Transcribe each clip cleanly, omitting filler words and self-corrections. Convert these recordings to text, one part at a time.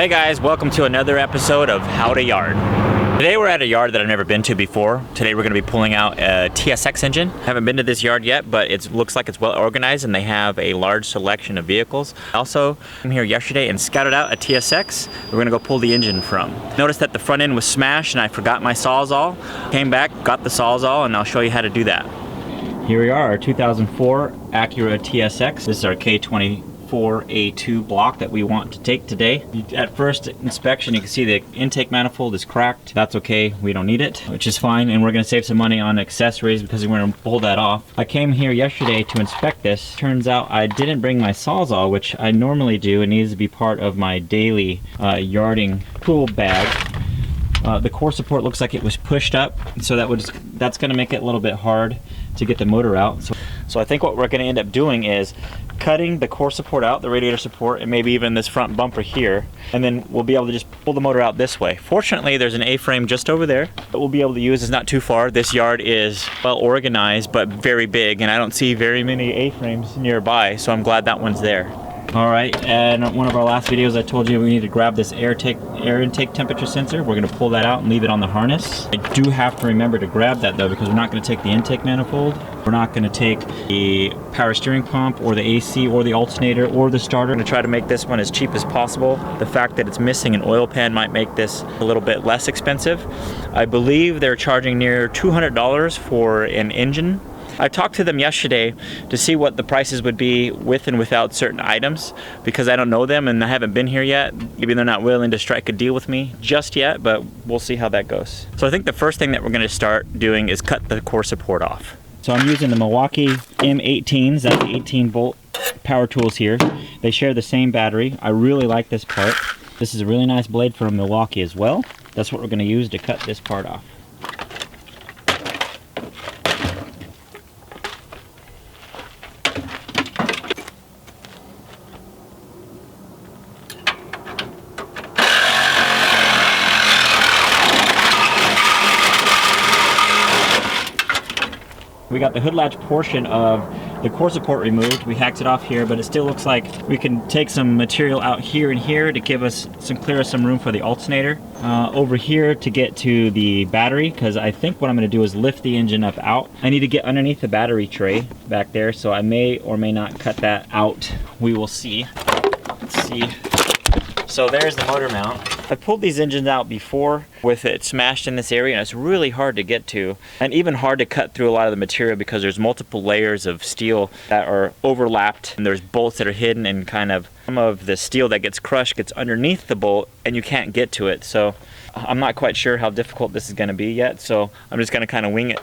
Hey guys, welcome to another episode of How to Yard. Today we're at a yard that I've never been to before. Today we're going to be pulling out a TSX engine. Haven't been to this yard yet, but it looks like it's well organized and they have a large selection of vehicles. Also, I'm here yesterday and scouted out a TSX we're going to go pull the engine from. Noticed that the front end was smashed and I forgot my Sawzall. Came back, got the Sawzall, and I'll show you how to do that. Here we are, our 2004 Acura TSX. This is our K24A2 block that we want to take today. At first inspection, you can see the intake manifold is cracked. That's okay, we don't need it, which is fine, and we're gonna save some money on accessories because we're gonna pull that off. I came here yesterday to inspect this. Turns out I didn't bring my Sawzall, which I normally do. It needs to be part of my daily yarding tool bag. The core support looks like it was pushed up, so that's gonna make it a little bit hard to get the motor out. So I think what we're gonna end up doing is cutting the core support out, the radiator support, and maybe even this front bumper here, and then we'll be able to just pull the motor out this way. Fortunately, there's an A-frame just over there that we'll be able to use. It's not too far. This yard is well organized, but very big, and I don't see very many A-frames nearby, so I'm glad that one's there. All right, and one of our last videos I told you we need to grab this air intake temperature sensor. We're gonna pull that out and leave it on the harness. I do have to remember to grab that though, because we're not gonna take the intake manifold. We're not gonna take the power steering pump or the AC or the alternator or the starter. I'm gonna try to make this one as cheap as possible. The fact that it's missing an oil pan might make this a little bit less expensive. I believe they're charging near $200 for an engine. I talked to them yesterday to see what the prices would be with and without certain items, because I don't know them and I haven't been here yet. Maybe they're not willing to strike a deal with me just yet, but we'll see how that goes. So I think the first thing that we're going to start doing is cut the core support off. So I'm using the Milwaukee M18s, that's the 18 volt power tools here. They share the same battery. I really like this part. This is a really nice blade from Milwaukee as well. That's what we're going to use to cut this part off. We got the hood latch portion of the core support removed. We hacked it off here, but it still looks like we can take some material out here and here to give us clear some room for the alternator. Over here to get to the battery, because I think what I'm going to do is lift the engine up out. I need to get underneath the battery tray back there, so I may or may not cut that out. We will see. Let's see. So there's the motor mount. I pulled these engines out before with it smashed in this area, and it's really hard to get to and even hard to cut through a lot of the material because there's multiple layers of steel that are overlapped, and there's bolts that are hidden, and kind of some of the steel that gets crushed gets underneath the bolt and you can't get to it. So I'm not quite sure how difficult this is going to be yet, so I'm just going to kind of wing it.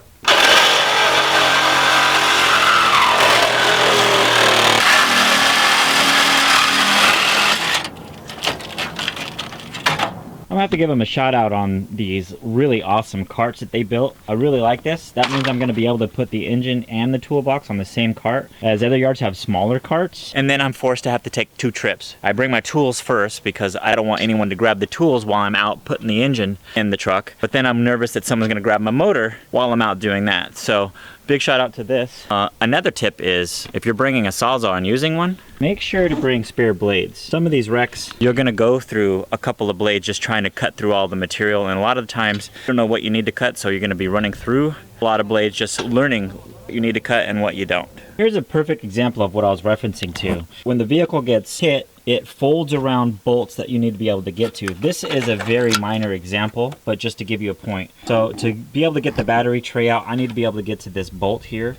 I'm gonna have to give them a shout out on these really awesome carts that they built. I really like this. That means I'm gonna be able to put the engine and the toolbox on the same cart, as other yards have smaller carts. And then I'm forced to have to take 2 trips. I bring my tools first because I don't want anyone to grab the tools while I'm out putting the engine in the truck. But then I'm nervous that someone's gonna grab my motor while I'm out doing that. So big shout out to this. Another tip is, if you're bringing a Sawzall and using one, make sure to bring spare blades. Some of these wrecks, you're gonna go through a couple of blades just trying to cut through all the material, and a lot of times you don't know what you need to cut, so you're gonna be running through a lot of blades just learning what you need to cut and what you don't. Here's a perfect example of what I was referencing to. When the vehicle gets hit, it folds around bolts that you need to be able to get to. This is a very minor example, but just to give you a point. So to be able to get the battery tray out, I need to be able to get to this bolt here.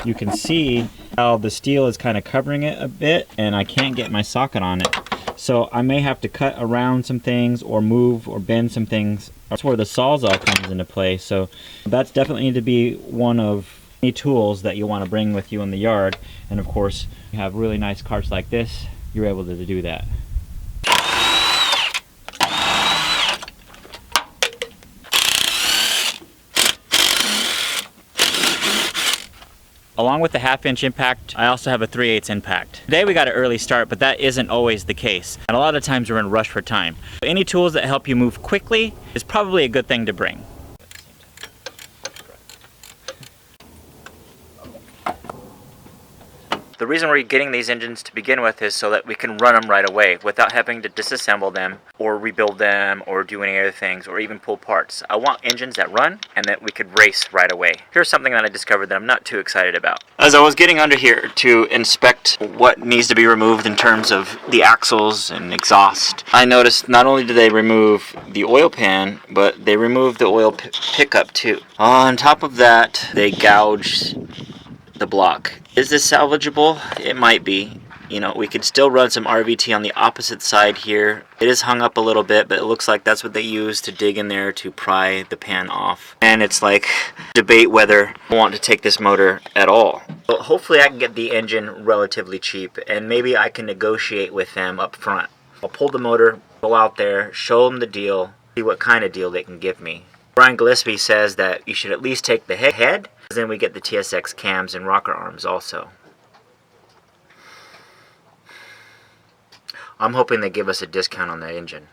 You can see how the steel is kind of covering it a bit, and I can't get my socket on it. So I may have to cut around some things or move or bend some things. That's where the Sawzall comes into play. So that's definitely need to be one of any tools that you want to bring with you in the yard. And of course, you have really nice carts like this, you're able to do that. Along with the 1/2-inch impact, I also have a 3/8 impact. Today we got an early start, but that isn't always the case. And a lot of times we're in a rush for time. Any tools that help you move quickly is probably a good thing to bring. The The reason we're getting these engines to begin with is so that we can run them right away without having to disassemble them or rebuild them or do any other things or even pull parts. I want engines that run and that we could race right away. Here's something that I discovered that I'm not too excited about. As I was getting under here to inspect what needs to be removed in terms of the axles and exhaust, I noticed not only did they remove the oil pan, but they removed the oil pickup too. On top of that, they gouged the block. Is this salvageable? It might be. You know, we could still run some RVT on the opposite side here. It is hung up a little bit, but it looks like that's what they use to dig in there to pry the pan off. And it's like debate whether I want to take this motor at all. But hopefully I can get the engine relatively cheap, and maybe I can negotiate with them up front. I'll pull the motor, go out there, show them the deal, see what kind of deal they can give me. Brian Gillespie says that you should at least take the head, then we get the TSX cams and rocker arms also. I'm hoping they give us a discount on that engine.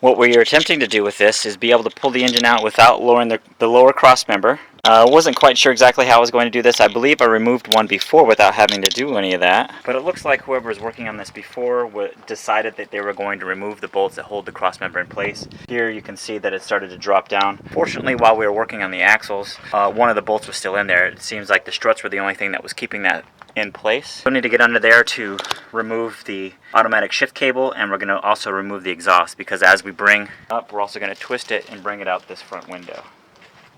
What we are attempting to do with this is be able to pull the engine out without lowering the lower cross member. I wasn't quite sure exactly how I was going to do this. I believe I removed one before without having to do any of that. But it looks like whoever was working on this before decided that they were going to remove the bolts that hold the cross member in place. Here you can see that it started to drop down. Fortunately, while we were working on the axles, one of the bolts was still in there. It seems like the struts were the only thing that was keeping that in place. We'll need to get under there to remove the automatic shift cable, and we're going to also remove the exhaust, because as we bring up, we're also going to twist it and bring it out this front window.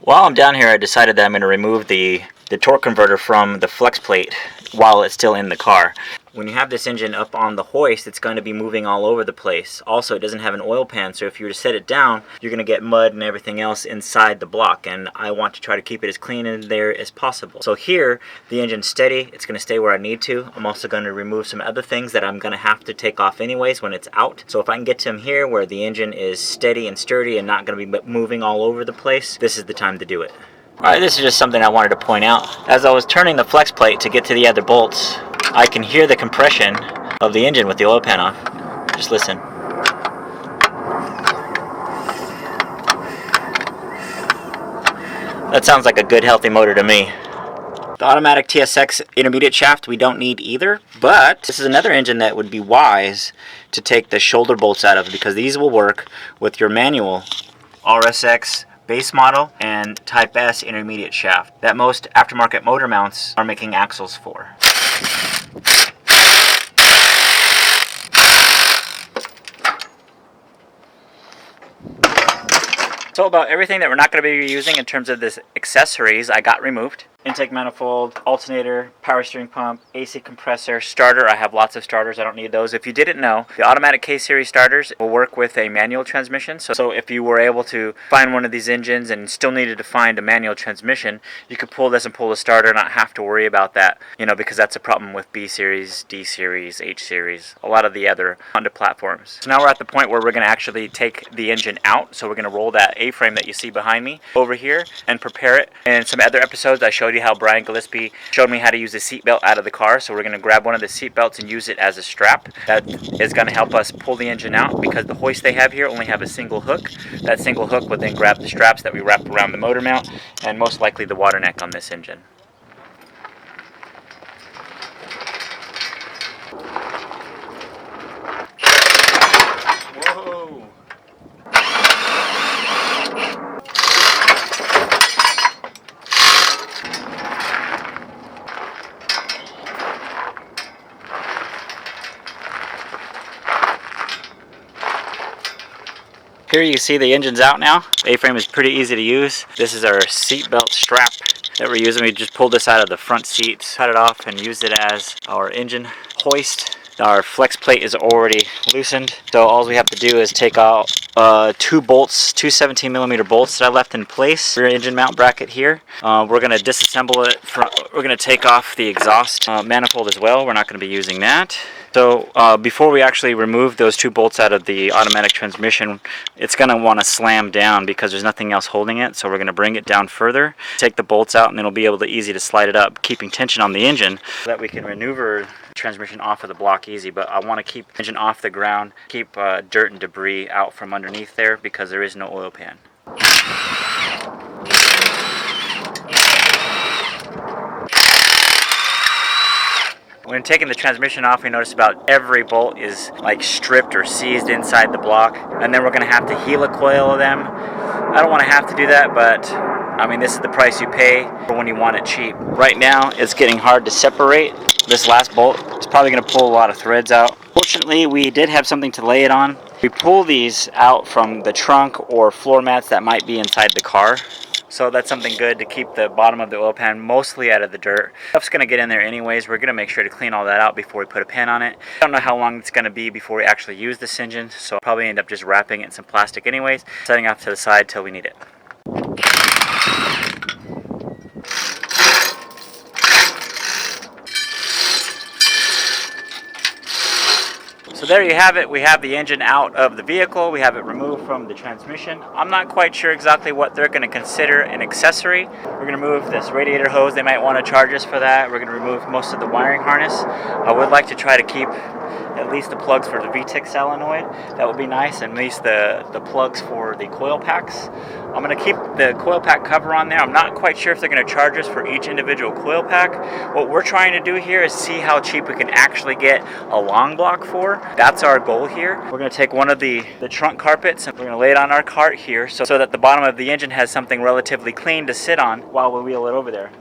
While I'm down here, I decided that I'm going to remove the torque converter from the flex plate while it's still in the car. When you have this engine up on the hoist, it's going to be moving all over the place. Also, it doesn't have an oil pan, so if you were to set it down, you're going to get mud and everything else inside the block, and I want to try to keep it as clean in there as possible. So here, the engine's steady. It's going to stay where I need to. I'm also going to remove some other things that I'm going to have to take off anyways when it's out. So if I can get to them here where the engine is steady and sturdy and not going to be moving all over the place, this is the time to do it. Alright, this is just something I wanted to point out. As I was turning the flex plate to get to the other bolts, I can hear the compression of the engine with the oil pan off. Just listen. That sounds like a good, healthy motor to me. The automatic TSX intermediate shaft we don't need either, but this is another engine that would be wise to take the shoulder bolts out of, because these will work with your manual RSX base model and Type S intermediate shaft that most aftermarket motor mounts are making axles for. So about everything that we're not going to be using in terms of this accessories, I got removed. Intake manifold, alternator, power steering pump, AC compressor, starter. I have lots of starters. I don't need those. If you didn't know, the automatic K-series starters will work with a manual transmission. So if you were able to find one of these engines and still needed to find a manual transmission, you could pull this and pull the starter and not have to worry about that, you know, because that's a problem with B-series, D-series, H-series, a lot of the other Honda platforms. So now we're at the point where we're going to actually take the engine out. So we're going to roll that A-frame that you see behind me over here and prepare it. In some other episodes, I showed you how Brian Gillespie showed me how to use a seatbelt out of the car. So we're going to grab one of the seatbelts and use it as a strap. That is going to help us pull the engine out, because the hoist they have here only have a single hook. That single hook would then grab the straps that we wrap around the motor mount and most likely the water neck on this engine. Whoa! Here you see the engine's out now. The A-frame is pretty easy to use. This is our seatbelt strap that we're using. We just pulled this out of the front seats, cut it off, and used it as our engine hoist. Our flex plate is already loosened, so all we have to do is take out two bolts, two 17mm bolts that I left in place. Rear engine mount bracket here. We're going to disassemble it. We're going to take off the exhaust manifold as well. We're not going to be using that. So before we actually remove those 2 bolts out of the automatic transmission, it's going to want to slam down because there's nothing else holding it. So we're going to bring it down further, take the bolts out, and then it'll be able to easy to slide it up, keeping tension on the engine so that we can maneuver the transmission off of the block easy. But I want to keep the engine off the ground, keep dirt and debris out from underneath there because there is no oil pan. When taking the transmission off, we notice about every bolt is like stripped or seized inside the block, and then we're going to have to heel a coil of them. I don't want to have to do that, but I mean, this is the price you pay for when you want it cheap. Right now, it's getting hard to separate this last bolt. It's probably going to pull a lot of threads out. Fortunately, we did have something to lay it on. We pull these out from the trunk or floor mats that might be inside the car. So that's something good to keep the bottom of the oil pan mostly out of the dirt. Stuff's going to get in there anyways. We're going to make sure to clean all that out before we put a pin on it. I don't know how long it's going to be before we actually use this engine, so I'll probably end up just wrapping it in some plastic anyways, setting off to the side till we need it. So there you have it. We have the engine out of the vehicle. We have it removed from the transmission. I'm not quite sure exactly what they're going to consider an accessory. We're going to remove this radiator hose. They might want to charge us for that. We're going to remove most of the wiring harness. I would like to try to keep at least the plugs for the VTEC solenoid. That would be nice, and at least the plugs for the coil packs. I'm going to keep the coil pack cover on there. I'm not quite sure if they're going to charge us for each individual coil pack. What we're trying to do here is see how cheap we can actually get a long block for. That's our goal here. We're going to take one of the trunk carpets and we're going to lay it on our cart here so that the bottom of the engine has something relatively clean to sit on while we wheel it over there.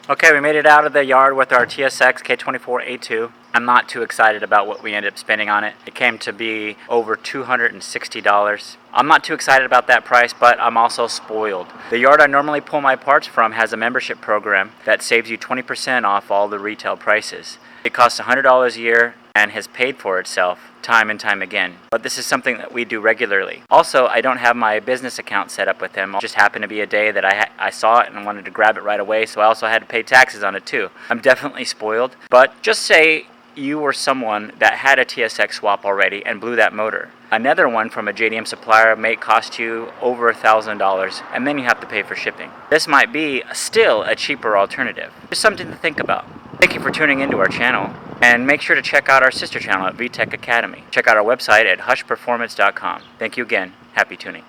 Okay, we made it out of the yard with our TSX K24 A2. I'm not too excited about what we ended up spending on it. It came to be over $260. I'm not too excited about that price, but I'm also spoiled. The yard I normally pull my parts from has a membership program that saves you 20% off all the retail prices. It costs $100 a year and has paid for itself time and time again. But this is something that we do regularly. Also, I don't have my business account set up with them. It just happened to be a day that I saw it and wanted to grab it right away, so I also had to pay taxes on it too. I'm definitely spoiled, but just say you were someone that had a TSX swap already and blew that motor. Another one from a JDM supplier may cost you over $1,000, and then you have to pay for shipping. This might be still a cheaper alternative. Just something to think about. Thank you for tuning into our channel, and make sure to check out our sister channel at VTEC Academy. Check out our website at hushperformance.com. Thank you again. Happy tuning.